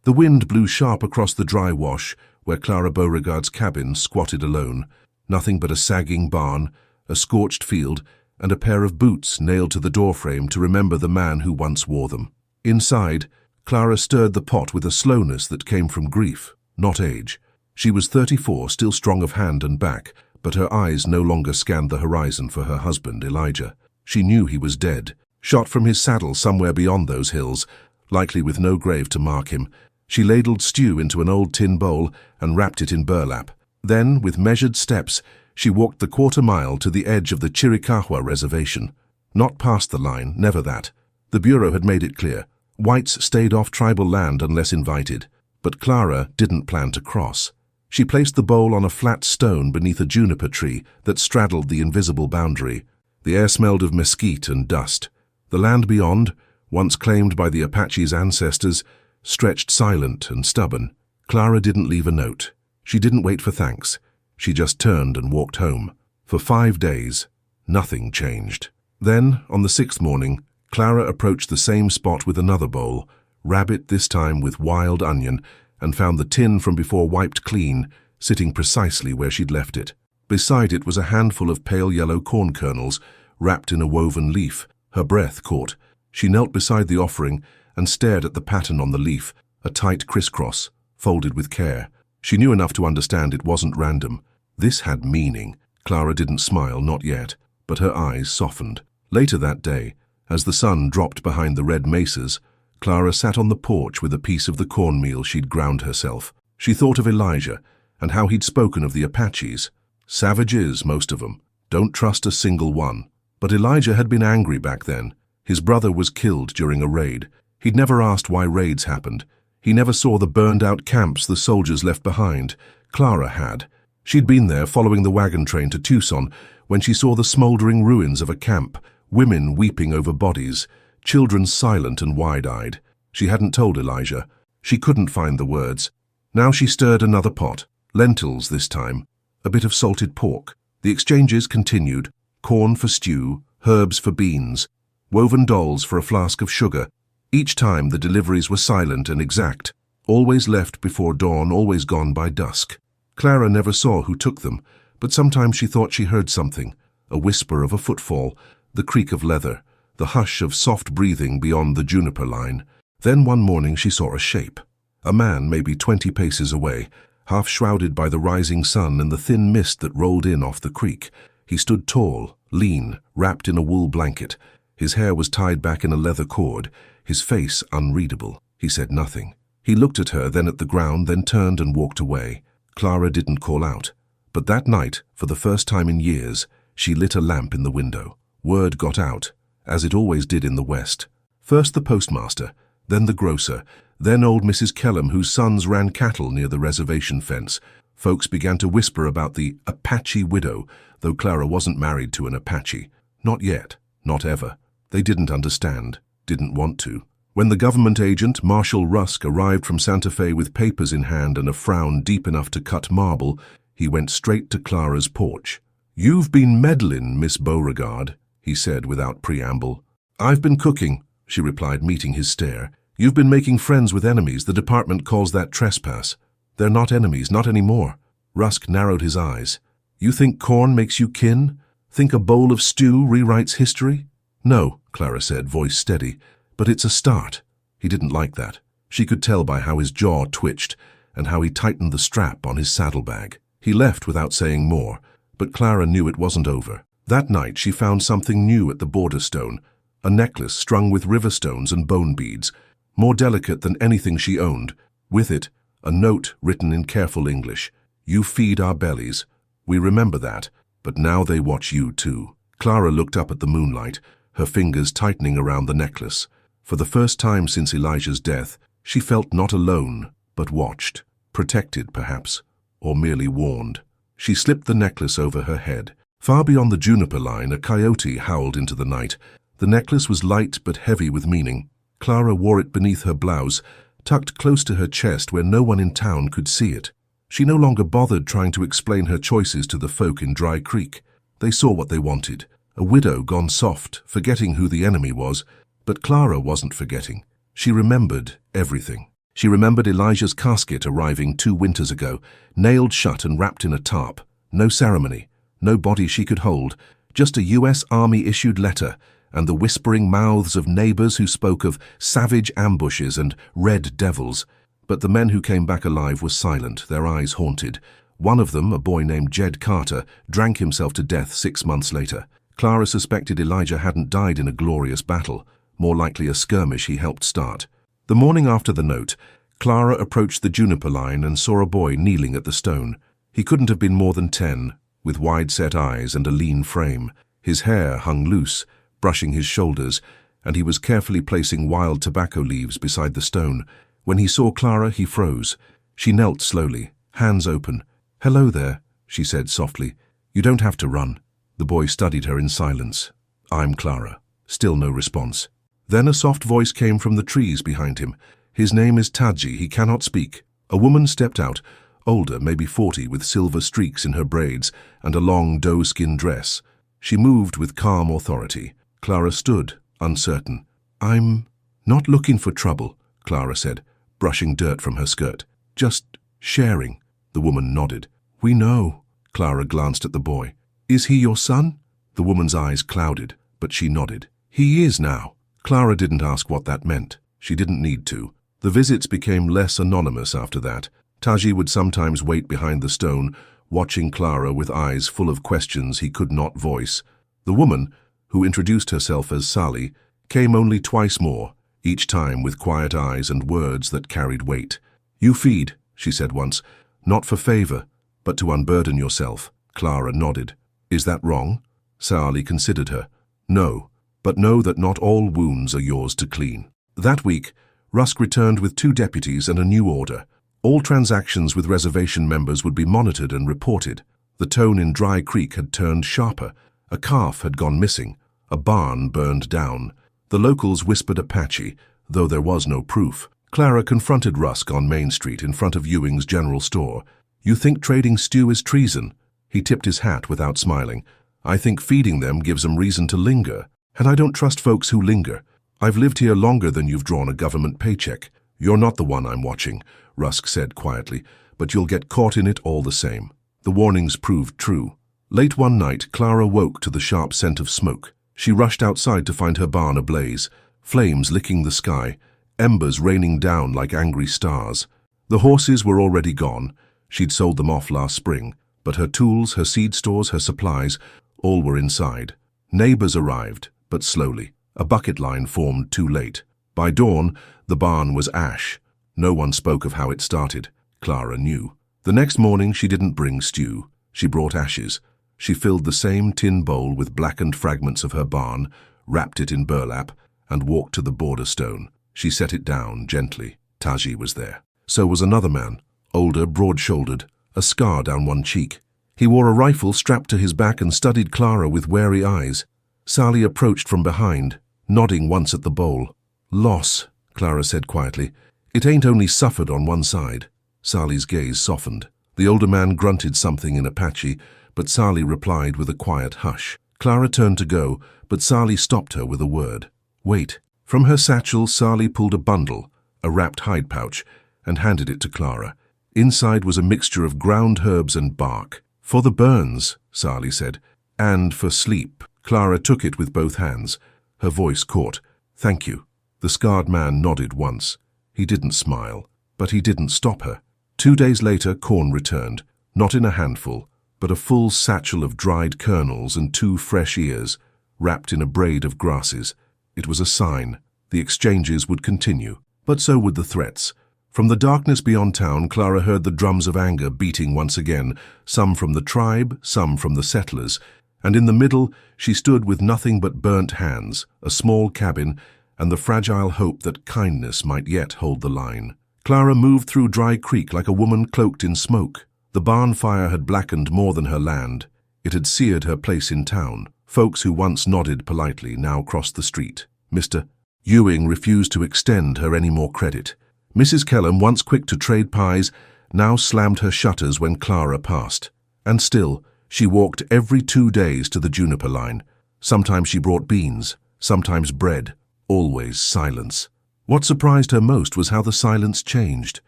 The wind blew sharp across the dry wash, where Clara Beauregard's cabin squatted alone. Nothing but a sagging barn, a scorched field, and a pair of boots nailed to the doorframe to remember the man who once wore them. Inside, Clara stirred the pot with a slowness that came from grief, not age. She was 34, still strong of hand and back, but her eyes no longer scanned the horizon for her husband, Elijah. She knew he was dead, shot from his saddle somewhere beyond those hills, likely with no grave to mark him. She ladled stew into an old tin bowl and wrapped it in burlap. Then, with measured steps, she walked the quarter-mile to the edge of the Chiricahua Reservation. Not past the line, never that. The Bureau had made it clear. Whites stayed off tribal land unless invited. But Clara didn't plan to cross. She placed the bowl on a flat stone beneath a juniper tree that straddled the invisible boundary. The air smelled of mesquite and dust. The land beyond, once claimed by the Apache's ancestors, stretched silent and stubborn. Clara didn't leave a note. She didn't wait for thanks. She just turned and walked home. For 5 days, nothing changed. Then, on the 6th morning, Clara approached the same spot with another bowl, rabbit this time with wild onion, and found the tin from before wiped clean, sitting precisely where she'd left it. Beside it was a handful of pale yellow corn kernels, wrapped in a woven leaf. Her breath caught. She knelt beside the offering and stared at the pattern on the leaf, a tight crisscross, folded with care. She knew enough to understand it wasn't random. This had meaning. Clara didn't smile, not yet, but her eyes softened. Later that day, as the sun dropped behind the red mesas, Clara sat on the porch with a piece of the cornmeal she'd ground herself. She thought of Elijah and how he'd spoken of the Apaches. Savages, most of them. Don't trust a single one. But Elijah had been angry back then. His brother was killed during a raid. He'd never asked why raids happened. He never saw the burned-out camps the soldiers left behind. Clara had. She'd been there following the wagon train to Tucson when she saw the smoldering ruins of a camp, women weeping over bodies, children silent and wide-eyed. She hadn't told Elijah. She couldn't find the words. Now she stirred another pot, lentils this time, a bit of salted pork. The exchanges continued, corn for stew, herbs for beans, woven dolls for a flask of sugar. Each time the deliveries were silent and exact, always left before dawn, always gone by dusk. Clara never saw who took them, but sometimes she thought she heard something, a whisper of a footfall, the creak of leather, the hush of soft breathing beyond the juniper line. Then one morning she saw a shape. A man maybe 20 paces away, half shrouded by the rising sun and the thin mist that rolled in off the creek. He stood tall, lean, wrapped in a wool blanket. His hair was tied back in a leather cord, his face unreadable. He said nothing. He looked at her, then at the ground, then turned and walked away. Clara didn't call out. But that night, for the first time in years, she lit a lamp in the window. Word got out, as it always did in the West. First the postmaster, then the grocer, then old Mrs. Kellum, whose sons ran cattle near the reservation fence. Folks began to whisper about the Apache widow, though Clara wasn't married to an Apache. Not yet, not ever. They didn't understand, didn't want to. When the government agent, Marshal Rusk, arrived from Santa Fe with papers in hand and a frown deep enough to cut marble, he went straight to Clara's porch. "You've been meddlin', Miss Beauregard," he said without preamble. "I've been cooking," she replied, meeting his stare. "You've been making friends with enemies. The department calls that trespass." "They're not enemies, not anymore." Rusk narrowed his eyes. "You think corn makes you kin? Think a bowl of stew rewrites history?" "No," Clara said, voice steady. "But it's a start." He didn't like that. She could tell by how his jaw twitched and how he tightened the strap on his saddlebag. He left without saying more, but Clara knew it wasn't over. That night she found something new at the border stone, a necklace strung with river stones and bone beads, more delicate than anything she owned. With it, a note written in careful English. "You feed our bellies. We remember that, but now they watch you too." Clara looked up at the moonlight, her fingers tightening around the necklace. For the first time since Elijah's death, she felt not alone, but watched, protected perhaps, or merely warned. She slipped the necklace over her head. Far beyond the juniper line, a coyote howled into the night. The necklace was light but heavy with meaning. Clara wore it beneath her blouse, tucked close to her chest where no one in town could see it. She no longer bothered trying to explain her choices to the folk in Dry Creek. They saw what they wanted. A widow gone soft, forgetting who the enemy was. But Clara wasn't forgetting. She remembered everything. She remembered Elijah's casket arriving 2 winters ago, nailed shut and wrapped in a tarp. No ceremony, no body she could hold, just a US Army-issued letter and the whispering mouths of neighbors who spoke of savage ambushes and red devils. But the men who came back alive were silent, their eyes haunted. One of them, a boy named Jed Carter, drank himself to death 6 months later. Clara suspected Elijah hadn't died in a glorious battle, more likely a skirmish he helped start. The morning after the note, Clara approached the juniper line and saw a boy kneeling at the stone. He couldn't have been more than 10, with wide-set eyes and a lean frame. His hair hung loose, brushing his shoulders, and he was carefully placing wild tobacco leaves beside the stone. When he saw Clara, he froze. She knelt slowly, hands open. "Hello there," she said softly. "You don't have to run." The boy studied her in silence. "I'm Clara." Still no response. Then a soft voice came from the trees behind him. "His name is Taji. He cannot speak." A woman stepped out, older, maybe 40, with silver streaks in her braids and a long doe-skin dress. She moved with calm authority. Clara stood, uncertain. "I'm not looking for trouble," Clara said, brushing dirt from her skirt. "Just sharing." The woman nodded. "We know." Clara glanced at the boy. "Is he your son?" The woman's eyes clouded, but she nodded. "He is now." Clara didn't ask what that meant. She didn't need to. The visits became less anonymous after that. Taji would sometimes wait behind the stone, watching Clara with eyes full of questions he could not voice. The woman, who introduced herself as Sally, came only twice more, each time with quiet eyes and words that carried weight. "You feed," she said once, "not for favor, but to unburden yourself." Clara nodded. "Is that wrong?" Sally considered her. "No, but know that not all wounds are yours to clean." That week, Rusk returned with 2 deputies and a new order. All transactions with reservation members would be monitored and reported. The tone in Dry Creek had turned sharper. A calf had gone missing. A barn burned down. The locals whispered Apache, though there was no proof. Clara confronted Rusk on Main Street in front of Ewing's general store. "You think trading stew is treason?" He tipped his hat without smiling. "I think feeding them gives them reason to linger. And I don't trust folks who linger. I've lived here longer than you've drawn a government paycheck." "You're not the one I'm watching," Rusk said quietly, "but you'll get caught in it all the same." The warnings proved true. Late one night, Clara woke to the sharp scent of smoke. She rushed outside to find her barn ablaze, flames licking the sky, embers raining down like angry stars. The horses were already gone. She'd sold them off last spring, but her tools, her seed stores, her supplies, all were inside. Neighbors arrived, but slowly. A bucket line formed too late. By dawn, the barn was ash. No one spoke of how it started. Clara knew. The next morning, she didn't bring stew. She brought ashes. She filled the same tin bowl with blackened fragments of her barn, wrapped it in burlap, and walked to the border stone. She set it down gently. Taji was there. So was another man, older, broad-shouldered, a scar down one cheek. He wore a rifle strapped to his back and studied Clara with wary eyes. Sally approached from behind, nodding once at the bowl. "Loss," Clara said quietly. "It ain't only suffered on one side." Sally's gaze softened. The older man grunted something in Apache, but Sally replied with a quiet hush. Clara turned to go, but Sally stopped her with a word. "Wait." From her satchel, Sally pulled a bundle, a wrapped hide pouch, and handed it to Clara. Inside was a mixture of ground herbs and bark. "For the burns," Sally said, "and for sleep." Clara took it with both hands. Her voice caught. "Thank you." The scarred man nodded once. He didn't smile, but he didn't stop her. 2 days later, corn returned, not in a handful, but a full satchel of dried kernels and 2 fresh ears, wrapped in a braid of grasses. It was a sign. The exchanges would continue, but so would the threats. From the darkness beyond town, Clara heard the drums of anger beating once again, some from the tribe, some from the settlers, and in the middle she stood with nothing but burnt hands, a small cabin, and the fragile hope that kindness might yet hold the line. Clara moved through Dry Creek like a woman cloaked in smoke. The barn fire had blackened more than her land. It had seared her place in town. Folks who once nodded politely now crossed the street. Mr. Ewing refused to extend her any more credit. Mrs. Kellum, once quick to trade pies, now slammed her shutters when Clara passed. And still, she walked every 2 days to the juniper line. Sometimes she brought beans, sometimes bread, always silence. What surprised her most was how the silence changed.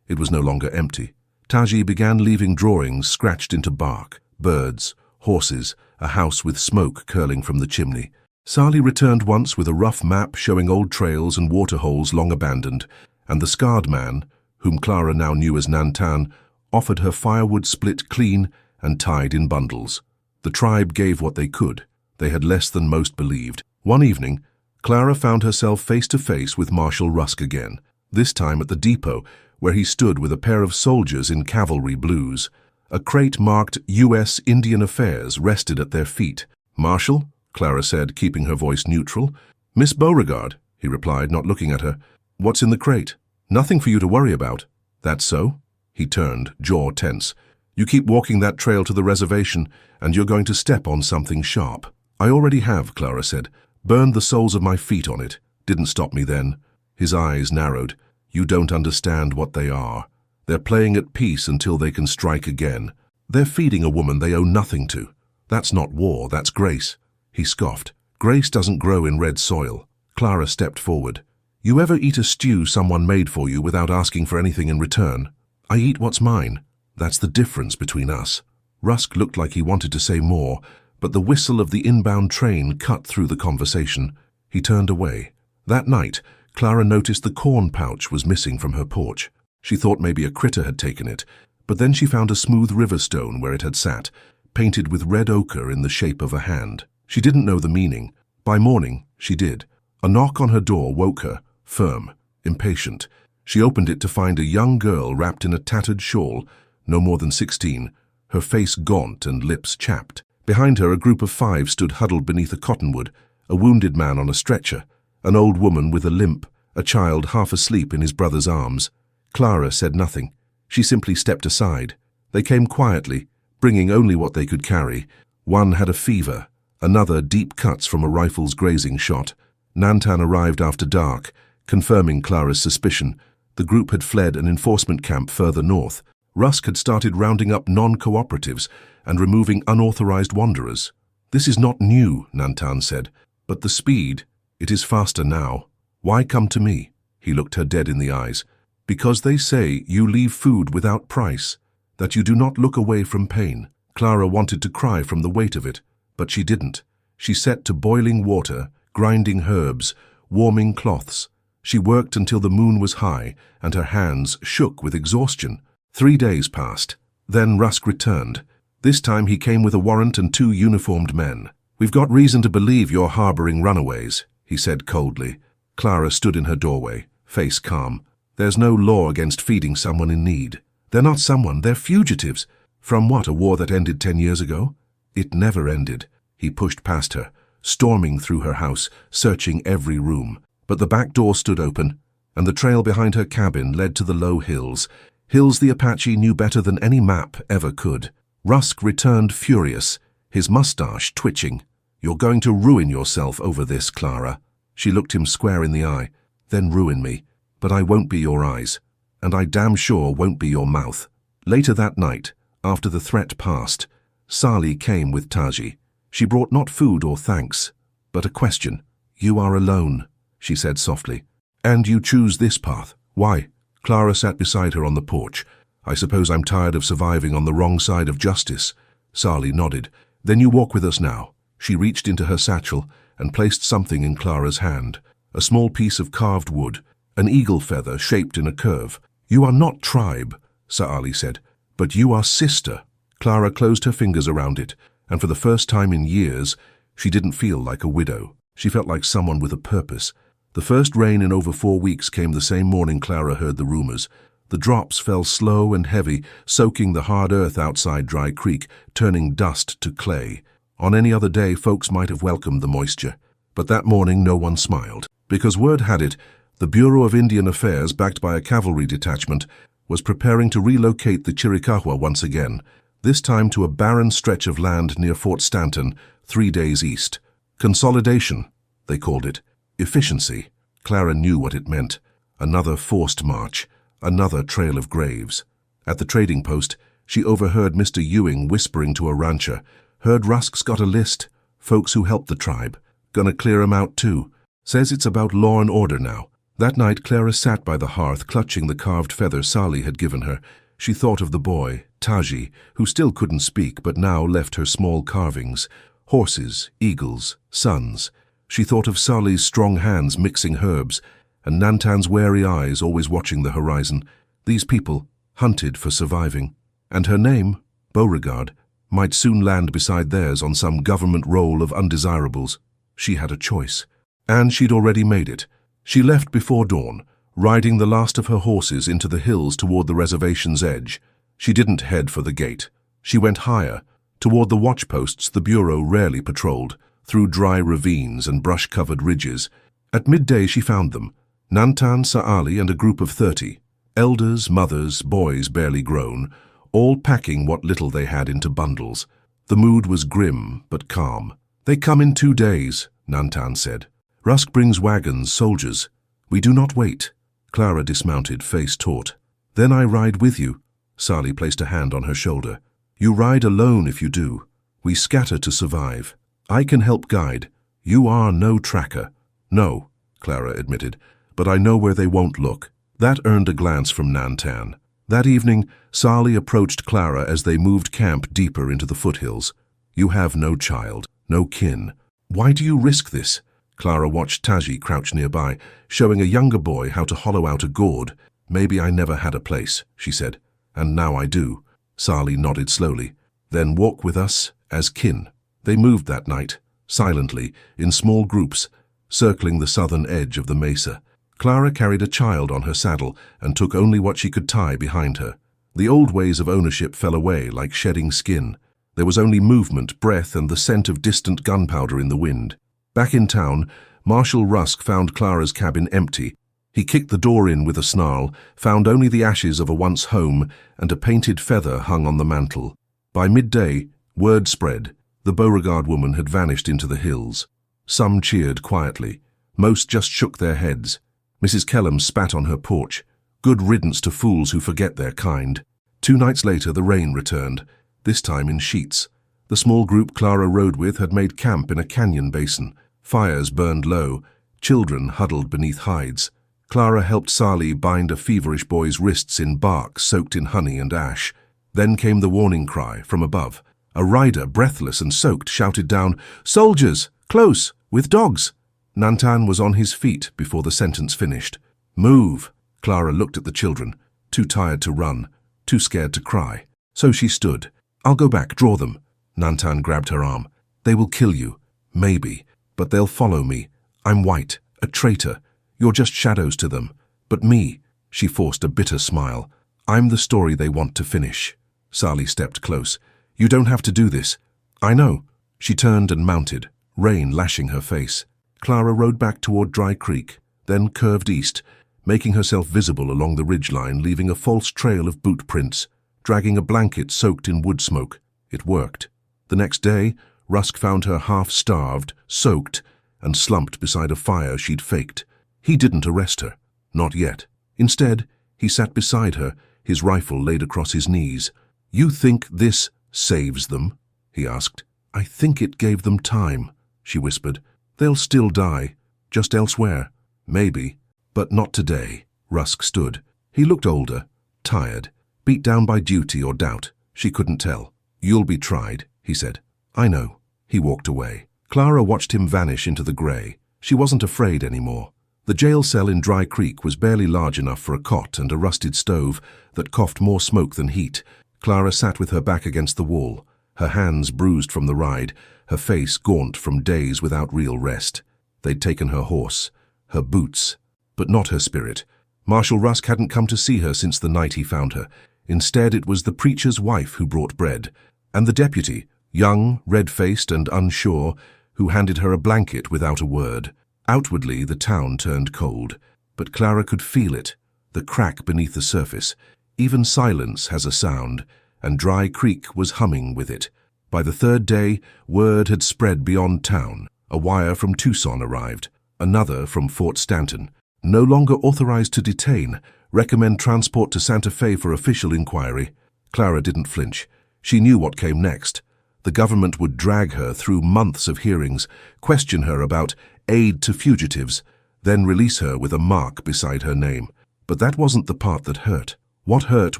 It was no longer empty. Taji began leaving drawings scratched into bark, birds, horses, a house with smoke curling from the chimney. Sali returned once with a rough map showing old trails and waterholes long abandoned, and the scarred man, whom Clara now knew as Nantan, offered her firewood split clean and tied in bundles. The tribe gave what they could. They had less than most believed. One evening, Clara found herself face to face with Marshal Rusk again, this time at the depot, where he stood with a pair of soldiers in cavalry blues. A crate marked U.S. Indian Affairs rested at their feet. "Marshal?" Clara said, keeping her voice neutral. "Miss Beauregard," he replied, not looking at her. "What's in the crate?" "Nothing for you to worry about." "That's so?" He turned, jaw tense. "You keep walking that trail to the reservation, and you're going to step on something sharp." "I already have," Clara said. "Burned the soles of my feet on it. Didn't stop me then." His eyes narrowed. "You don't understand what they are. They're playing at peace until they can strike again. They're feeding a woman they owe nothing to. That's not war, that's grace." He scoffed. "Grace doesn't grow in red soil." Clara stepped forward. "You ever eat a stew someone made for you without asking for anything in return?" "I eat what's mine. That's the difference between us." Rusk looked like he wanted to say more, but the whistle of the inbound train cut through the conversation. He turned away. That night, Clara noticed the corn pouch was missing from her porch. She thought maybe a critter had taken it, but then she found a smooth river stone where it had sat, painted with red ochre in the shape of a hand. She didn't know the meaning. By morning, she did. A knock on her door woke her, firm, impatient. She opened it to find a young girl wrapped in a tattered shawl, no more than 16, her face gaunt and lips chapped. Behind her, a group of 5 stood huddled beneath a cottonwood, a wounded man on a stretcher, an old woman with a limp, a child half asleep in his brother's arms. Clara said nothing. She simply stepped aside. They came quietly, bringing only what they could carry. One had a fever, another deep cuts from a rifle's grazing shot. Nantan arrived after dark, confirming Clara's suspicion. The group had fled an enforcement camp further north. Rusk had started rounding up non-cooperatives and removing unauthorized wanderers. "This is not new," Nantan said, "but the speed, it is faster now. Why come to me?" He looked her dead in the eyes. "Because they say you leave food without price, that you do not look away from pain." Clara wanted to cry from the weight of it, but she didn't. She set to boiling water, grinding herbs, warming cloths. She worked until the moon was high and her hands shook with exhaustion. 3 days passed. Then Rusk returned. This time he came with a warrant and 2 uniformed men. "We've got reason to believe you're harboring runaways," he said coldly. Clara stood in her doorway, face calm. "There's no law against feeding someone in need." "They're not someone, they're fugitives." "From what, a war that ended 10 years ago?" "It never ended." He pushed past her, storming through her house, searching every room. But the back door stood open, and the trail behind her cabin led to the low hills. Hills the Apache knew better than any map ever could. Rusk returned furious, his mustache twitching. "You're going to ruin yourself over this, Clara." She looked him square in the eye. "Then ruin me. But I won't be your eyes. And I damn sure won't be your mouth." Later that night, after the threat passed, Sali came with Taji. She brought not food or thanks, but a question. "You are alone," she said softly. "And you choose this path. Why?" Clara sat beside her on the porch. "I suppose I'm tired of surviving on the wrong side of justice." Sali nodded. "Then you walk with us now." She reached into her satchel and placed something in Clara's hand. A small piece of carved wood, an eagle feather shaped in a curve. "You are not tribe," Sali said, "but you are sister." Clara closed her fingers around it, and for the first time in years, she didn't feel like a widow. She felt like someone with a purpose. The first rain in over 4 weeks came the same morning Clara heard the rumors. The drops fell slow and heavy, soaking the hard earth outside Dry Creek, turning dust to clay. On any other day, folks might have welcomed the moisture. But that morning, no one smiled. Because word had it, the Bureau of Indian Affairs, backed by a cavalry detachment, was preparing to relocate the Chiricahua once again, this time to a barren stretch of land near Fort Stanton, 3 days east. Consolidation, they called it. Efficiency. Clara knew what it meant. Another forced march, another trail of graves. At the trading post, she overheard Mr. Ewing whispering to a rancher. "Heard Rusk's got a list. Folks who helped the tribe. Gonna clear 'em out too. Says it's about law and order now. That night, Clara sat by the hearth, clutching the carved feather Sally had given her. She thought of the boy, Taji, who still couldn't speak but now left her small carvings. Horses, eagles, suns. She thought of Sally's strong hands mixing herbs, and Nantan's wary eyes always watching the horizon. These people hunted for surviving. And her name, Beauregard, might soon land beside theirs on some government roll of undesirables. She had a choice. And she'd already made it. She left before dawn, riding the last of her horses into the hills toward the reservation's edge. She didn't head for the gate. She went higher, toward the watchposts the Bureau rarely patrolled, through dry ravines and brush-covered ridges. At midday she found them, Nantan, Sa'ali and a group of 30, elders, mothers, boys barely grown, all packing what little they had into bundles. The mood was grim but calm. "They come in 2 days," Nantan said. "Rusk brings wagons, soldiers. We do not wait." Clara dismounted, face taut. "Then I ride with you." Sally placed a hand on her shoulder. "You ride alone if you do. We scatter to survive. I can help guide. You are no tracker." "No," Clara admitted, "but I know where they won't look." That earned a glance from Nantan. That evening, Sally approached Clara as they moved camp deeper into the foothills. "You have no child, no kin. Why do you risk this?" Clara watched Taji crouch nearby, showing a younger boy how to hollow out a gourd. "Maybe I never had a place," she said, "and now I do." Sally nodded slowly. "Then walk with us as kin." They moved that night, silently, in small groups, circling the southern edge of the mesa. Clara carried a child on her saddle and took only what she could tie behind her. The old ways of ownership fell away like shedding skin. There was only movement, breath, and the scent of distant gunpowder in the wind. Back in town, Marshal Rusk found Clara's cabin empty. He kicked the door in with a snarl, found only the ashes of a once home and a painted feather hung on the mantel. By midday, word spread. The Beauregard woman had vanished into the hills. Some cheered quietly. Most just shook their heads. Mrs. Kellam spat on her porch. Good riddance to fools who forget their kind. 2 nights later, the rain returned, this time in sheets. The small group Clara rode with had made camp in a canyon basin. Fires burned low. Children huddled beneath hides. Clara helped Sally bind a feverish boy's wrists in bark soaked in honey and ash. Then came the warning cry from above. A rider, breathless and soaked, shouted down, "Soldiers! Close! With dogs!" Nantan was on his feet before the sentence finished. "Move!" Clara looked at the children, too tired to run, too scared to cry. So she stood. "I'll go back, draw them." Nantan grabbed her arm. "They will kill you. Maybe. But they'll follow me. I'm white, a traitor. You're just shadows to them. But me," she forced a bitter smile, "I'm the story they want to finish." Sally stepped close. "You don't have to do this." "I know." She turned and mounted, rain lashing her face. Clara rode back toward Dry Creek, then curved east, making herself visible along the ridgeline, leaving a false trail of boot prints, dragging a blanket soaked in wood smoke. It worked. The next day, Rusk found her half-starved, soaked, and slumped beside a fire she'd faked. He didn't arrest her. Not yet. Instead, he sat beside her, his rifle laid across his knees. "You think this saves them?" he asked. "I think it gave them time," she whispered. "They'll still die, just elsewhere. Maybe, but not today." Rusk stood. He looked older, tired, beat down by duty or doubt. She couldn't tell. "You'll be tried," he said. "I know." He walked away. Clara watched him vanish into the grey. She wasn't afraid anymore. The jail cell in Dry Creek was barely large enough for a cot and a rusted stove that coughed more smoke than heat. Clara sat with her back against the wall, her hands bruised from the ride, her face gaunt from days without real rest. They'd taken her horse, her boots, but not her spirit. Marshal Rusk hadn't come to see her since the night he found her. Instead, it was the preacher's wife who brought bread, and the deputy, young, red-faced and unsure, who handed her a blanket without a word. Outwardly, the town turned cold, but Clara could feel it, the crack beneath the surface. Even silence has a sound, and Dry Creek was humming with it. By the 3rd day, word had spread beyond town. A wire from Tucson arrived, another from Fort Stanton. No longer authorized to detain, recommend transport to Santa Fe for official inquiry. Clara didn't flinch. She knew what came next. The government would drag her through months of hearings, question her about aid to fugitives. then release her with a mark beside her name. But that wasn't the part that hurt. What hurt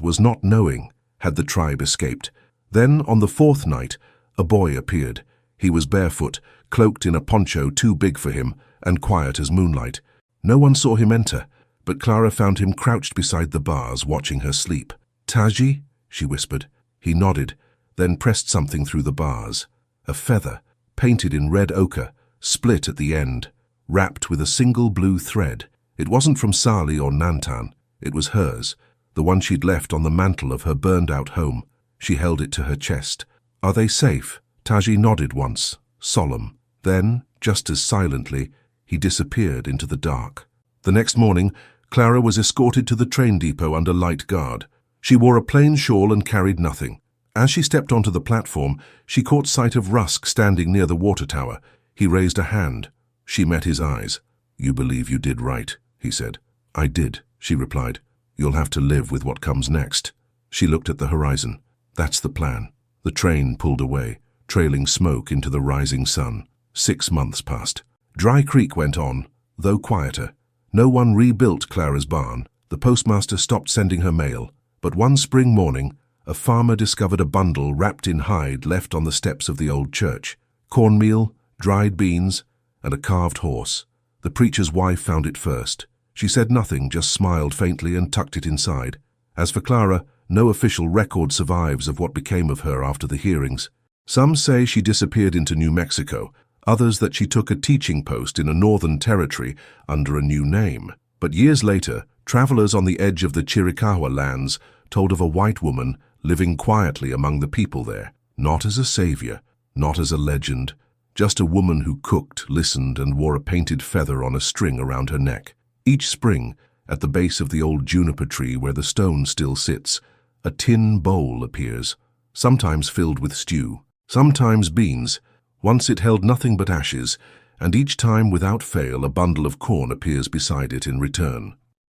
was not knowing, had the tribe escaped. Then, on the fourth night, a boy appeared. He was barefoot, cloaked in a poncho too big for him, and quiet as moonlight. No one saw him enter, but Clara found him crouched beside the bars, watching her sleep. "Taji?" she whispered. He nodded, then pressed something through the bars. A feather, painted in red ochre, split at the end, wrapped with a single blue thread. It wasn't from Sali or Nantan. It was hers, the one she'd left on the mantel of her burned-out home. She held it to her chest. "Are they safe?" Taji nodded once, solemn. Then, just as silently, he disappeared into the dark. The next morning, Clara was escorted to the train depot under light guard. She wore a plain shawl and carried nothing. As she stepped onto the platform, she caught sight of Rusk standing near the water tower. He raised a hand. She met his eyes. "You believe you did right," he said. "I did," she replied. "You'll have to live with what comes next." She looked at the horizon. "That's the plan." The train pulled away, trailing smoke into the rising sun. 6 months passed. Dry Creek went on, though quieter. No one rebuilt Clara's barn. The postmaster stopped sending her mail. But one spring morning, a farmer discovered a bundle wrapped in hide left on the steps of the old church. Cornmeal, dried beans, and a carved horse. The preacher's wife found it first. She said nothing, just smiled faintly and tucked it inside. As for Clara, no official record survives of what became of her after the hearings. Some say she disappeared into New Mexico, others that she took a teaching post in a northern territory under a new name. But years later, travelers on the edge of the Chiricahua lands told of a white woman living quietly among the people there, not as a savior, not as a legend, just a woman who cooked, listened, and wore a painted feather on a string around her neck. Each spring, at the base of the old juniper tree where the stone still sits, a tin bowl appears, sometimes filled with stew, sometimes beans. Once it held nothing but ashes, and each time without fail a bundle of corn appears beside it in return.